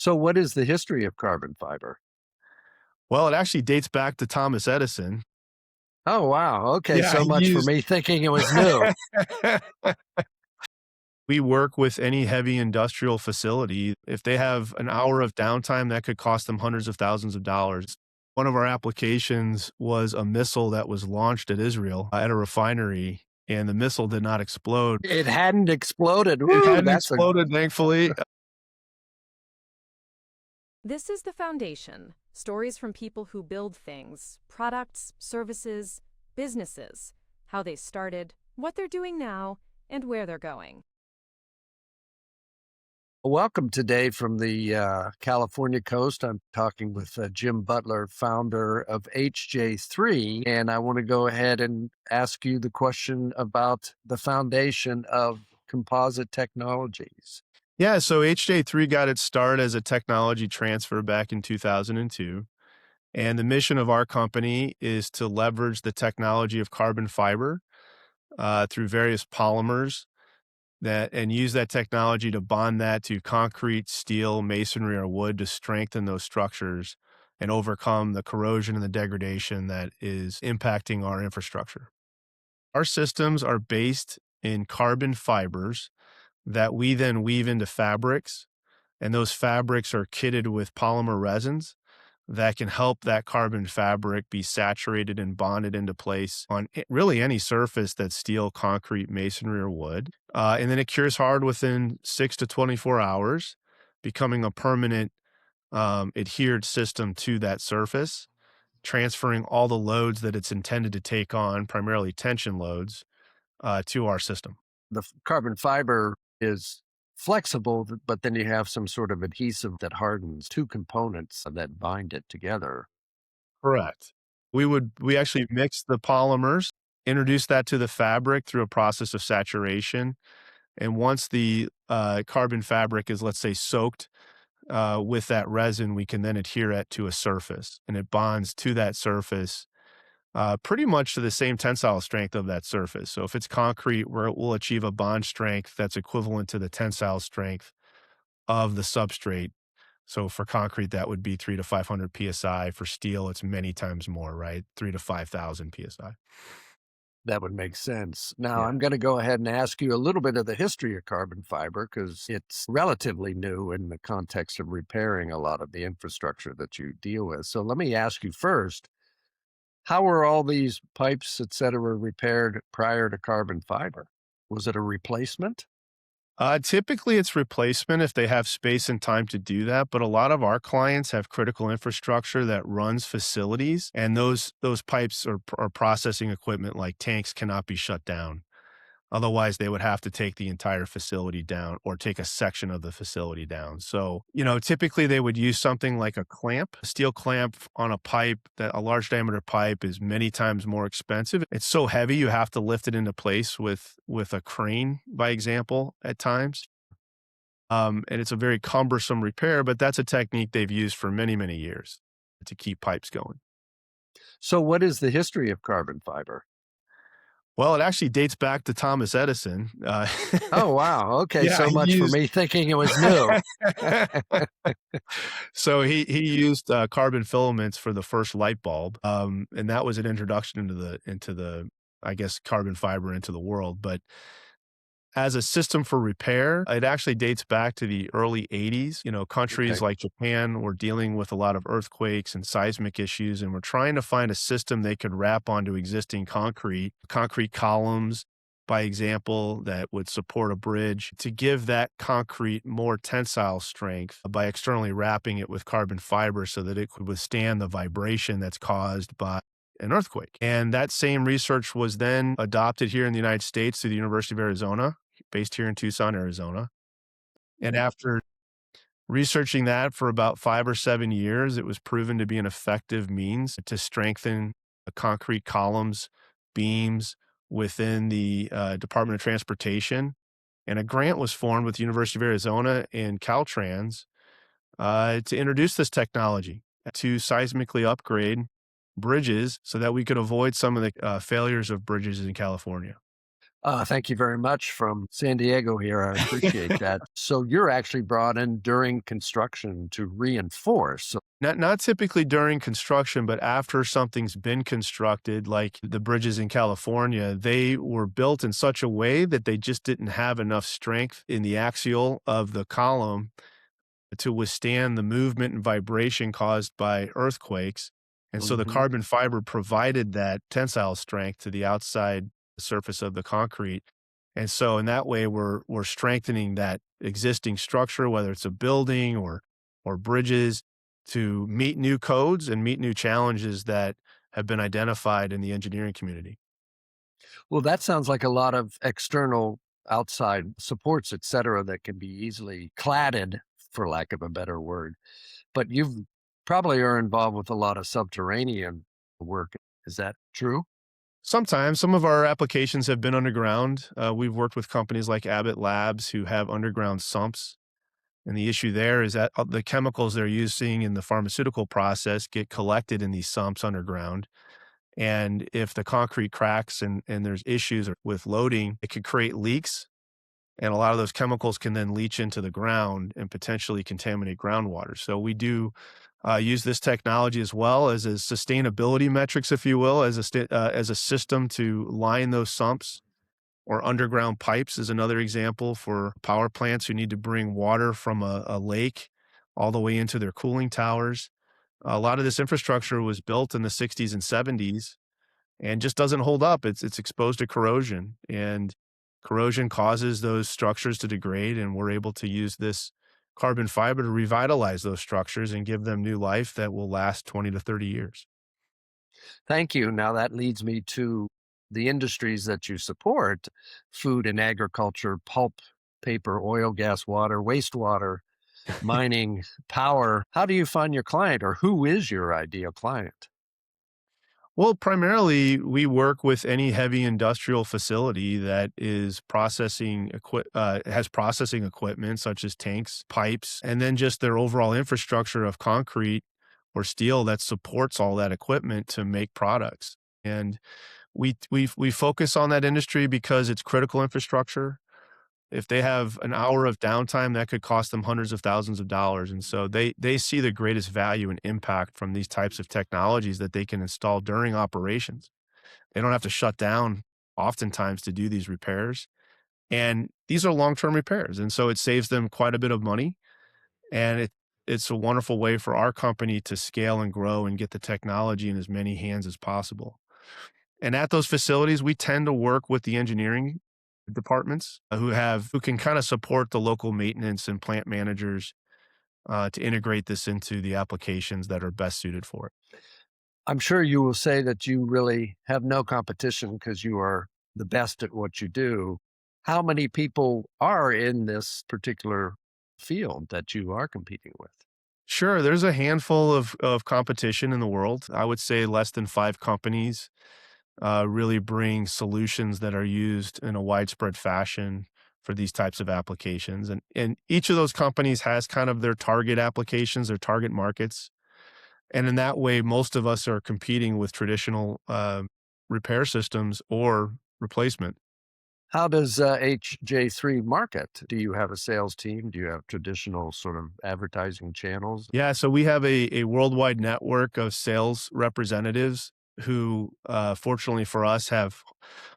So what is the history of carbon fiber? Well, it actually dates back to Thomas Edison. Oh, wow. Okay, Yeah, so he much for used me thinking it was new. We work with any heavy industrial facility. If they have an hour of downtime, that could cost them hundreds of thousands of dollars. One of our applications was a missile that was launched at Israel at a refinery, and the missile did not explode. It hadn't exploded. It Woo, hadn't that's a exploded, thankfully. This is The Foundation, stories from people who build things, products, services, businesses, how they started, what they're doing now, and where they're going. welcome today from the California coast. I'm talking with Jim Butler, founder of HJ3, and I want to go ahead and ask you the question about the foundation of composite technologies. Yeah, so HJ3 got its start as a technology transfer back in 2002. And the mission of our company is to leverage the technology of carbon fiber through various polymers and use that technology to bond that to concrete, steel, masonry, or wood to strengthen those structures and overcome the corrosion and the degradation that is impacting our infrastructure. Our systems are based in carbon fibers that we then weave into fabrics, and those fabrics are kitted with polymer resins that can help that carbon fabric be saturated and bonded into place on really any surface that's steel, concrete, masonry, or wood. And then it cures hard within 6 to 24 hours, becoming a permanent adhered system to that surface, transferring all the loads that it's intended to take on, primarily tension loads, to our system. The carbon fiber is flexible, but then you have some sort of adhesive that hardens two components that bind it together. Correct. We actually mix the polymers, introduce that to the fabric through a process of saturation, and once the, carbon fabric is, let's say, soaked, with that resin, we can then adhere it to a surface, and it bonds to that surface, pretty much to the same tensile strength of that surface. So if it's concrete, we'll achieve a bond strength that's equivalent to the tensile strength of the substrate. So for concrete, that would be 3 to 500 PSI. For steel, it's many times more, right? 3 to 5,000 PSI. That would make sense. Now, Yeah. I'm going to go ahead and ask you a little bit of the history of carbon fiber because it's relatively new in the context of repairing a lot of the infrastructure that you deal with. So let me ask you first, how were all these pipes, et cetera, repaired prior to carbon fiber? Was it a replacement? Typically, it's replacement if they have space and time to do that. But a lot of our clients have critical infrastructure that runs facilities, and those pipes or processing equipment like tanks cannot be shut down. Otherwise, they would have to take the entire facility down or take a section of the facility down. So, typically they would use something like a clamp. A steel clamp on a pipe, that a large diameter pipe is many times more expensive. It's so heavy you have to lift it into place with a crane, by example, at times. And it's a very cumbersome repair, but that's a technique they've used for many, many years to keep pipes going. So, what is the history of carbon fiber? Well, it actually dates back to Thomas Edison. Oh, wow. Okay. Yeah, So he much for used me thinking it was new. So he used, carbon filaments for the first light bulb, and that was an introduction into the, I guess, carbon fiber into the world, but as a system for repair, it actually dates back to the early '80s. Countries Okay. like Japan were dealing with a lot of earthquakes and seismic issues, and were trying to find a system they could wrap onto existing concrete columns, by example, that would support a bridge to give that concrete more tensile strength by externally wrapping it with carbon fiber so that it could withstand the vibration that's caused by an earthquake. And that same research was then adopted here in the United States through the University of Arizona, based here in Tucson, Arizona. And after researching that for about 5 or 7 years, it was proven to be an effective means to strengthen concrete columns, beams within the Department of Transportation. And a grant was formed with the University of Arizona and Caltrans to introduce this technology to seismically upgrade bridges so that we could avoid some of the failures of bridges in California. Thank you very much from San Diego here. I appreciate that. So you're actually brought in during construction to reinforce. So, Not typically during construction, but after something's been constructed, like the bridges in California, they were built in such a way that they just didn't have enough strength in the axial of the column to withstand the movement and vibration caused by earthquakes. And so the mhm. carbon fiber provided that tensile strength to the outside surface of the concrete. And so in that way, we're strengthening that existing structure, whether it's a building or bridges, to meet new codes and meet new challenges that have been identified in the engineering community. Well, that sounds like a lot of external outside supports, et cetera, that can be easily cladded, for lack of a better word. But you've probably are involved with a lot of subterranean work. Is that true? Sometimes some of our applications have been underground. We've worked with companies like Abbott Labs who have underground sumps. And the issue there is that the chemicals they're using in the pharmaceutical process get collected in these sumps underground. And if the concrete cracks and there's issues with loading, it could create leaks. And a lot of those chemicals can then leach into the ground and potentially contaminate groundwater. So we do use this technology as well as a sustainability metrics, if you will, as a system to line those sumps. Or underground pipes is another example for power plants who need to bring water from a lake all the way into their cooling towers. A lot of this infrastructure was built in the 60s and 70s and just doesn't hold up. It's exposed to corrosion, and corrosion causes those structures to degrade, and we're able to use this carbon fiber to revitalize those structures and give them new life that will last 20 to 30 years. Thank you. Now that leads me to the industries that you support: food and agriculture, pulp, paper, oil, gas, water, wastewater, mining, power. How do you find your client, or who is your ideal client? Well, primarily, we work with any heavy industrial facility that is has processing equipment such as tanks, pipes, and then just their overall infrastructure of concrete or steel that supports all that equipment to make products. And we focus on that industry because it's critical infrastructure. If they have an hour of downtime, that could cost them hundreds of thousands of dollars, and so they see the greatest value and impact from these types of technologies that they can install during operations. They don't have to shut down oftentimes to do these repairs, and these are long-term repairs, and so it saves them quite a bit of money, and it's a wonderful way for our company to scale and grow and get the technology in as many hands as possible. And at those facilities, we tend to work with the engineering departments who can kind of support the local maintenance and plant managers to integrate this into the applications that are best suited for it. I'm sure you will say that you really have no competition because you are the best at what you do. How many people are in this particular field that you are competing with? Sure, there's a handful of competition in the world. I would say less than 5 companies really bring solutions that are used in a widespread fashion for these types of applications. And each of those companies has kind of their target applications, their target markets. And in that way, most of us are competing with traditional repair systems or replacement. How does HJ3 market? Do you have a sales team? Do you have traditional sort of advertising channels? Yeah, so we have a worldwide network of sales representatives who, fortunately for us, have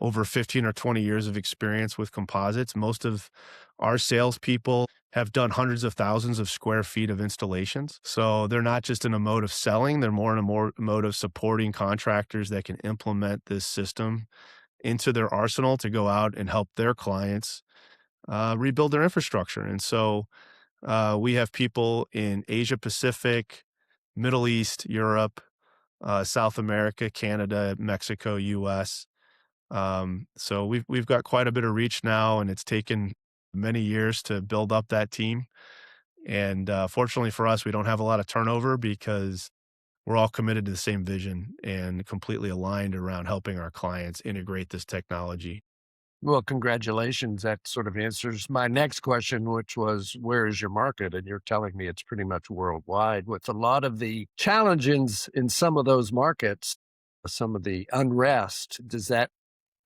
over 15 or 20 years of experience with composites. Most of our salespeople have done hundreds of thousands of square feet of installations. So they're not just in a mode of selling, they're more in a more mode of supporting contractors that can implement this system into their arsenal to go out and help their clients rebuild their infrastructure. And so we have people in Asia Pacific, Middle East, Europe, South America, Canada, Mexico, US. So we've got quite a bit of reach now, and it's taken many years to build up that team. And fortunately for us, we don't have a lot of turnover because we're all committed to the same vision and completely aligned around helping our clients integrate this technology. Well, congratulations. That sort of answers my next question, which was, where is your market? And you're telling me it's pretty much worldwide. With a lot of the challenges in some of those markets, some of the unrest, does that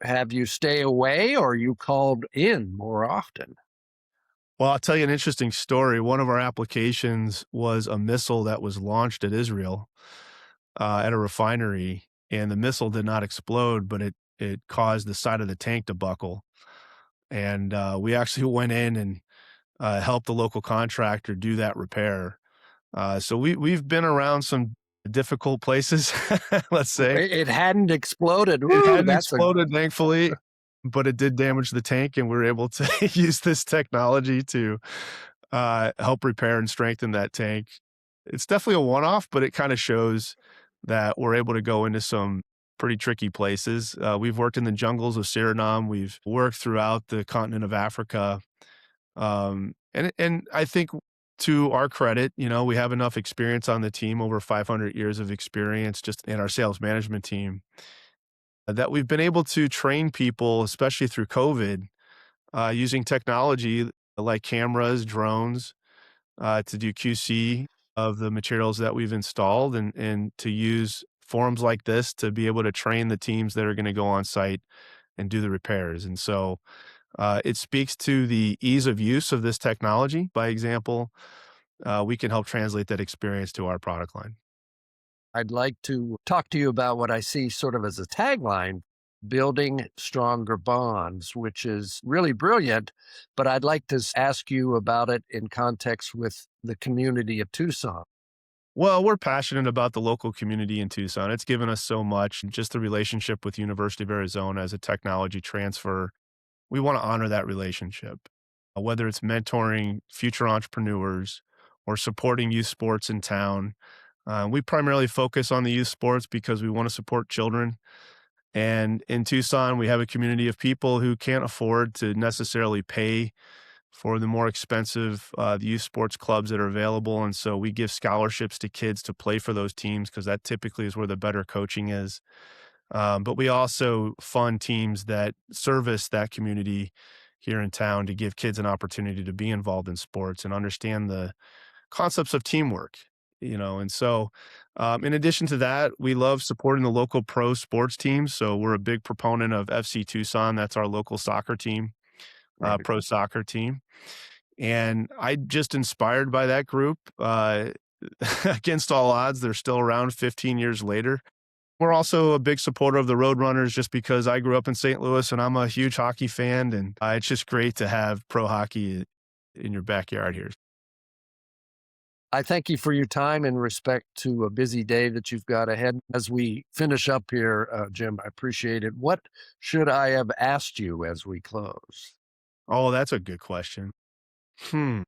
have you stay away or you called in more often? Well, I'll tell you an interesting story. One of our applications was a missile that was launched at Israel at a refinery, and the missile did not explode, but it caused the side of the tank to buckle. And we actually went in and helped the local contractor do that repair. So we've been around some difficult places, let's say. It hadn't exploded. It Woo, hadn't that's a exploded, thankfully, but it did damage the tank, and we were able to use this technology to help repair and strengthen that tank. It's definitely a one-off, but it kind of shows that we're able to go into some pretty tricky places. We've worked in the jungles of Suriname. We've worked throughout the continent of Africa. And I think to our credit, we have enough experience on the team, over 500 years of experience just in our sales management team, that we've been able to train people, especially through COVID, using technology like cameras, drones, to do QC of the materials that we've installed and to use forums like this to be able to train the teams that are going to go on site and do the repairs. And so it speaks to the ease of use of this technology. By example, we can help translate that experience to our product line. I'd like to talk to you about what I see sort of as a tagline, building stronger bonds, which is really brilliant. But I'd like to ask you about it in context with the community of Tucson. Well, we're passionate about the local community in Tucson. It's given us so much, just the relationship with University of Arizona as a technology transfer. We want to honor that relationship, whether it's mentoring future entrepreneurs or supporting youth sports in town. We primarily focus on the youth sports because we want to support children. And in Tucson, we have a community of people who can't afford to necessarily pay for the more expensive youth sports clubs that are available. And so we give scholarships to kids to play for those teams because that typically is where the better coaching is. But we also fund teams that service that community here in town to give kids an opportunity to be involved in sports and understand the concepts of teamwork. And so in addition to that, we love supporting the local pro sports teams. So we're a big proponent of FC Tucson. That's our local soccer team, Right. pro soccer team. And I just inspired by that group. Against all odds, they're still around 15 years later. We're also a big supporter of the Roadrunners just because I grew up in St. Louis and I'm a huge hockey fan. And it's just great to have pro hockey in your backyard here. I thank you for your time in respect to a busy day that you've got ahead. As we finish up here, Jim, I appreciate it. What should I have asked you as we close? Oh, that's a good question. Hmm.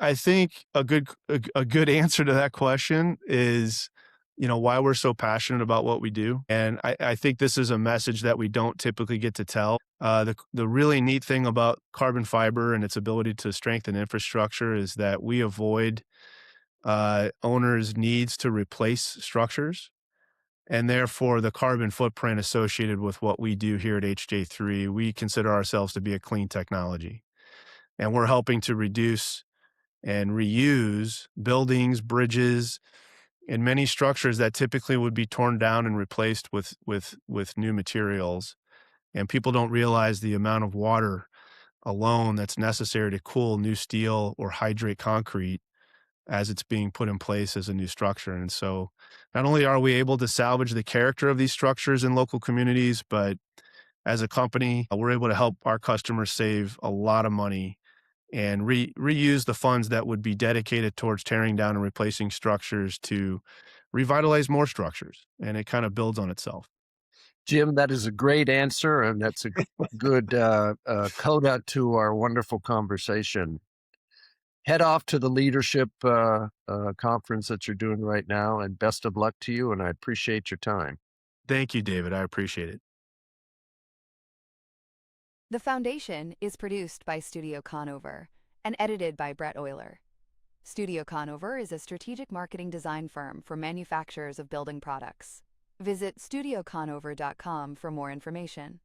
I think a good answer to that question is, why we're so passionate about what we do. And I think this is a message that we don't typically get to tell. The really neat thing about carbon fiber and its ability to strengthen infrastructure is that we avoid owners' needs to replace structures. And therefore, the carbon footprint associated with what we do here at HJ3, we consider ourselves to be a clean technology. And we're helping to reduce and reuse buildings, bridges, and many structures that typically would be torn down and replaced with new materials. And people don't realize the amount of water alone that's necessary to cool new steel or hydrate concrete as it's being put in place as a new structure. And so not only are we able to salvage the character of these structures in local communities, but as a company, we're able to help our customers save a lot of money and reuse the funds that would be dedicated towards tearing down and replacing structures to revitalize more structures. And it kind of builds on itself. Jim, that is a great answer, and that's a good coda to our wonderful conversation. Head off to the leadership conference that you're doing right now, and best of luck to you. And I appreciate your time. Thank you, David. I appreciate it. The Foundation is produced by Studio Conover and edited by Brett Euler. Studio Conover is a strategic marketing design firm for manufacturers of building products. Visit studioconover.com for more information.